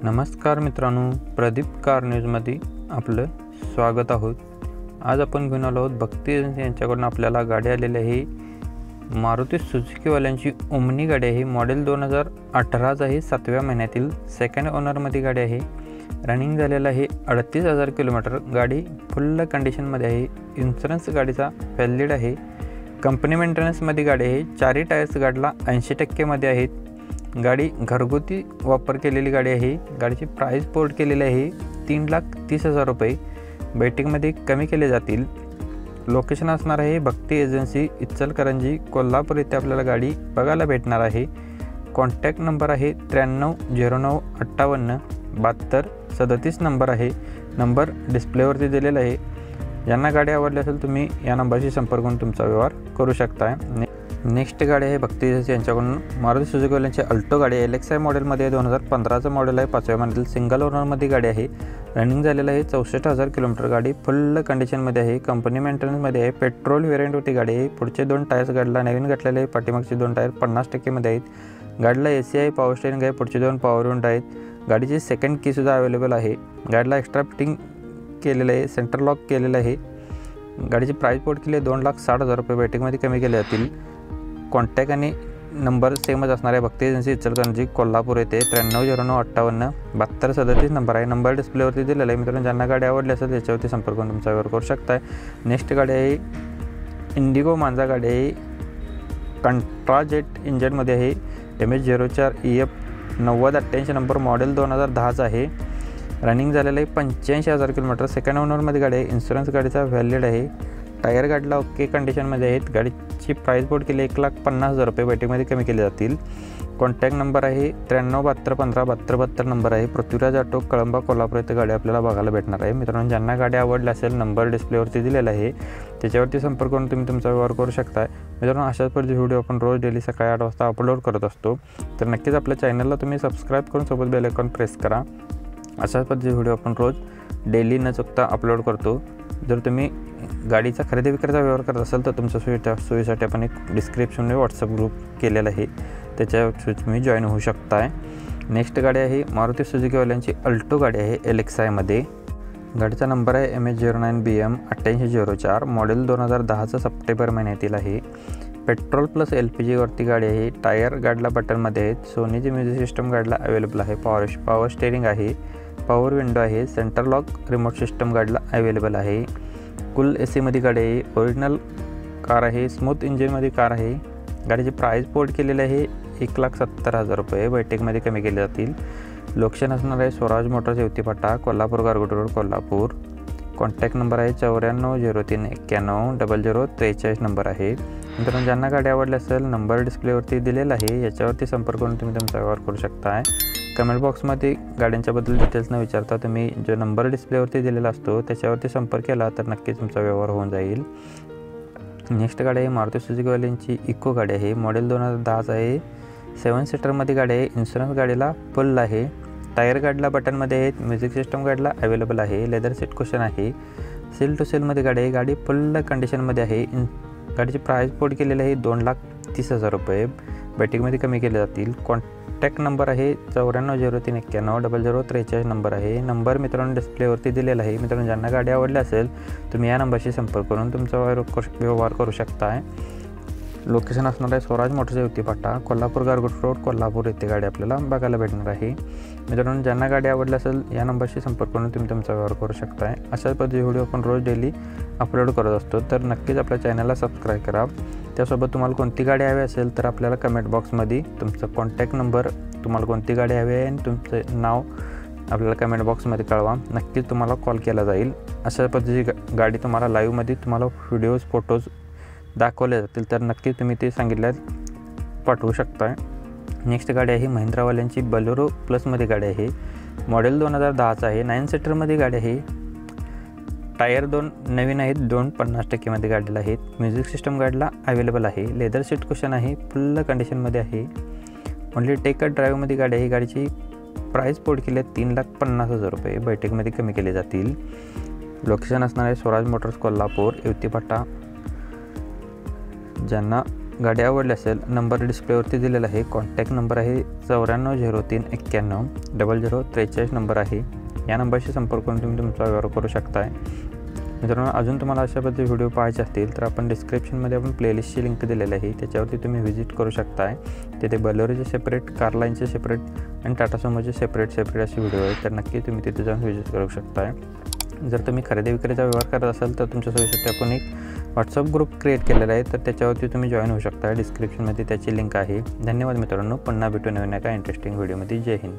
नमस्कार मित्रांनो, प्रदीप कार न्यूजमध्ये आपलं स्वागत आहोत। आज आपण घेऊन आलो आहोत भक्ती एजन्सी यांच्याकडून आपल्याला गाडी आलेली आहे। मारुती सुझुकीवाल्यांची ओमनी गाडी आहे, मॉडेल 2018 आहे, 7व्या महिन्यातील सेकंड ओनरमध्ये गाडी आहे। रनिंग झालेला आहे 38,000 किलोमीटर। गाडी फुल कंडिशनमध्ये आहे। इन्शुरन्स गाडीचा व्हॅलिड आहे। कंपनी मेंटेनन्समध्ये गाडी आहे। चारही टायर्स गाडीला 80% मध्ये आहेत। गाडी घरगुती वापर केलेली गाडी आहे। गाडीची प्राइस बोर्ड केलेली आहे 3,30,000 रुपये। बैठकीमध्ये कमी केले जातील। लोकेशन असणार आहे भक्ती एजन्सी, इचलकरंजी, कोल्हापूर येथे आपल्याला गाडी बघायला भेटणार आहे। कॉन्टॅक्ट नंबर आहे 9309587237 नंबर आहे। नंबर डिस्प्लेवरती दिलेला आहे। ज्यांना गाडी आवडली असेल तुम्ही या नंबरशी संपर्क करून तुमचा व्यवहार करू शकता। नेक्स्ट गाडी आहे भक्ती एजन्सी यांच्याकडून मारुती सुझुकीवाल्यांची अल्टो गाडी आहे। LXI मॉडेलमध्ये 2015चं मॉडेल आहे, 5व्या महिन्यातील सिंगल ओनरमध्ये गाडी आहे। रनिंग झालेलं आहे 64,000 किलोमीटर। गाडी फुल कंडिशनमध्ये आहे। कंपनी मेंटेनन्समध्ये आहे। पेट्रोल व्हेरियंटवरती गाडी आहे। पुढचे 2 टायर्स गाडीला नवीन घातलेले आहे। पाठीमागचे 2 टायर 50% मध्ये आहेत। गाडीला AC आहे, पॉवर स्टीअरिंग आहे। पुढचे 2 पॉवर विंडो आहेत। गाडीची सेकंड की सुद्धा अवेलेबल आहे। गाडीला एक्स्ट्रा फिटिंग केलेलं आहे, सेंटर लॉक केलेलं आहे। गाडीची प्राइस बोर्ड केली 2,60,000 रुपये। बैठकीमध्ये कमी केले जातील। कॉन्टॅक्ट आणि नंबर सेमच असणार आहे। भक्ती एजन्सी इचलकरंजी, कोल्हापूर येथे 9309587237 नंबर आहे। नंबर डिस्प्लेवरती दिलेला आहे। मित्रांनो, ज्यांना गाडी आवडली असेल त्याच्यावरती संपर्क करून तुमचा व्यवहार करू शकता। नेक्स्ट गाडी आहे इंडिगो मांजा गाडी आहे। कंट्राजेट इंजनमध्ये आहे। MH04 EF 9088 नंबर, मॉडेल 2010 आहे। रनिंग झालेलं आहे 85,000 किलोमीटर। सेकंड ओनरमध्ये गाडी आहे। इन्शुरन्स गाडीचा व्हॅलिड आहे। टायर गाडीला ओके कंडिशनमध्ये आहेत। गाडीची प्राइस बोर्ड केली 1,50,000 रुपये। बैठकीमध्ये कमी केले जातील। कॉन्टॅक्ट नंबर आहे 9372157272 नंबर आहे। पृथ्वीराज ऑटो, कळंबा, कोल्हापूर येथे गाडी आपल्याला बघायला भेटणार आहे। मित्रांनो, ज्यांना गाडी आवडली असेल नंबर डिस्प्लेवरती दिलेला आहे, त्याच्यावरती संपर्क करून तुम्ही तुमचा व्यवहार करू शकता। मित्रांनो, अशाच पद्धतीचे व्हिडिओ आपण रोज डेली सकाळी 8 वाजता अपलोड करत असतो, तर नक्कीच आपल्या चॅनलला तुम्ही सबस्क्राईब करून सोबत बेल आयकॉन प्रेस करा। अशाच पद्धतीचे व्हिडिओ आपण रोज डेली न चुकता अपलोड करतो। जर तुम्ही गाडीचा खरेदी विक्रीचा व्यवहार करत असाल तर तुमच्या सोयीसाठी आपण एक डिस्क्रिप्शनमध्ये व्हॉट्सअप ग्रुप केलेला आहे, त्याच्यावर तुम्ही जॉईन होऊ शकताय। नेक्स्ट गाडी आहे मारुती सुझुकीवाल्यांची अल्टो गाडी आहे LXI मध्ये। गाडीचा नंबर आहे MH09 BM 8804, मॉडेल 2010चं सप्टेंबर महिन्यातील आहे। पेट्रोल प्लस LPG वरती गाडी आहे। टायर गाडीला बटनमध्ये आहेत। सोनीची म्युझिक सिस्टम गाडीला अवेलेबल आहे। पॉवर स्टीअरिंग आहे। पॉवर विंडो आहे। सेंटर लॉक रिमोट सिस्टम गाडीला अवेलेबल आहे। कुल AC मध्ये गाडी आहे। ओरिजिनल कार आहे। स्मूथ इंजिनमध्ये कार आहे। गाडीची प्राइस बोर्ड केलेली आहे 1,70,000 रुपये। बैठकीमध्ये कमी केले जातील। लोकेशन असणार आहे स्वराज मोटर्स, येवती फाटा, कोल्हापूर, गारगोटी रोड, कोल्हापूर। कॉन्टॅक्ट नंबर आहे 9403910043 नंबर आहे। मित्रांनो, ज्यांना गाडी आवडली असेल नंबर डिस्प्लेवरती दिलेला आहे, याच्यावरती संपर्क करून तुम्ही तुमचा व्यवहार करू शकता। कमेंट बॉक्समध्ये गाड्यांच्याबद्दल डिटेल्स न विचारता तुम्ही जो नंबर डिस्प्लेवरती दिलेला असतो त्याच्यावरती संपर्क केला तर नक्कीच तुमचा व्यवहार होऊन जाईल। नेक्स्ट गाडी आहे मारुती सुझुकीवाल्यांची इको गाडी आहे। मॉडेल 2010 आहे। 7 सीटरमध्ये गाडी आहे। इन्शुरन्स गाडीला फुल आहे। टायर गाडीला बटनमध्ये आहेत। म्युझिक सिस्टम गाडीला अवेलेबल आहे। लेदर सीट कुशन आहे। सेल टू सेलमध्ये गाडी आहे। गाडी फुल कंडिशनमध्ये आहे। गाडीची प्राइस बोर्ड केलेली आहे 2,30,000 रुपये। बैठकीमध्ये कमी केले जातील। कॉन्टॅक्ट नंबर आहे 9403910043 नंबर आहे। नंबर मित्रांनो डिस्प्लेवरती दिलेला आहे। मित्रांनो, ज्यांना गाडी आवडली असेल तुम्ही या नंबरशी संपर्क करून तुमचा व्यवहार करू शकता। लोकेशन असणार आहे स्वराज मोटर्स, येवती फाटा, कोल्हापूर, गारगोटी रोड, कोल्हापूर येथे गाडी आपल्याला बघायला भेटणार आहे। मित्रांनो, ज्यांना गाडी आवडली असेल या नंबरशी संपर्क करून तुम्ही तुमचा व्यवहार करू शकता। अशाच पद्धतीचे व्हिडिओ आपण रोज डेली अपलोड करत असतो, तर नक्कीच आपल्या चॅनलला सबस्क्राईब करा। त्यासोबत तुम्हाला कोणती गाडी हवी असेल तर आपल्याला कमेंट बॉक्समध्ये तुमचं कॉन्टॅक्ट नंबर, तुम्हाला कोणती गाडी हवी आहे आणि तुमचं नाव आपल्याला कमेंट बॉक्समध्ये कळवा। नक्कीच तुम्हाला कॉल केला जाईल। अशा पद्धतीची गाडी तुम्हाला लाईव्हमध्ये तुम्हाला व्हिडिओज फोटोज दाखवले जातील, तर नक्कीच तुम्ही ते सांगितल्यास पाठवू शकता। नेक्स्ट गाडी आहे महिंद्रावाल्यांची बलेरो प्लसमध्ये गाडी आहे। मॉडेल 2010 आहे। 9 सीटरमध्ये गाडी आहे। टायर 2 नवीन आहेत। 2 50% मध्ये गाडीला आहेत। म्युझिक सिस्टम गाडीला अवेलेबल आहे। लेदर सीट कुशन आहे। फुल कंडिशनमध्ये आहे। ओनली टेक अ ड्राईव्हमध्ये गाडी आहे। गाडीची प्राइस बोर्ड केली आहे 3,50,000 रुपये। बैठकीमध्ये कमी केले जातील। लोकेशन असणार आहे स्वराज मोटर्स, कोल्हापूर, येवती फाटा। ज्यांना गाडी आवडली असेल, नंबर डिस्प्लेवरती दिलेला आहे. कॉन्टॅक्ट नंबर आहे 9403910043 नंबर आहे. या नंबरशी संपर्क करून तुम्ही तुमचा व्यवहार करू शकताय. मित्रांनो, अजून तुम्हाला अशा पद्धतीचे व्हिडिओ पाहायचे असतील तर आपण डिस्क्रिप्शनमध्ये आपण प्लेलिस्टची लिंक दिलेली आहे, त्याच्यावरती तुम्ही व्हिजिट करू शकताय. तिथे बलेरोचे सेपरेट, कार लाईनचे सेपरेट आणि टाटा सुमोचे सेपरेट असे व्हिडिओ आहेत, तर नक्की तुम्ही तिथे जाऊन व्हिजिट करू शकताय. जर तुम्ही खरेदी विक्रीचा व्यवहार करत असाल तर तुमच्या सोयीसाठी आपण एक व्हॉट्सअप ग्रुप क्रिएट केलेला आहे, तर त्याच्यावरती तुम्ही जॉईन होऊ शकता. डिस्क्रिप्शनमध्ये त्याची लिंक आहे. धन्यवाद मित्रांनो, पुन्हा भेटू नवीन एका इंटरेस्टिंग व्हिडिओमध्ये. जय हिंद.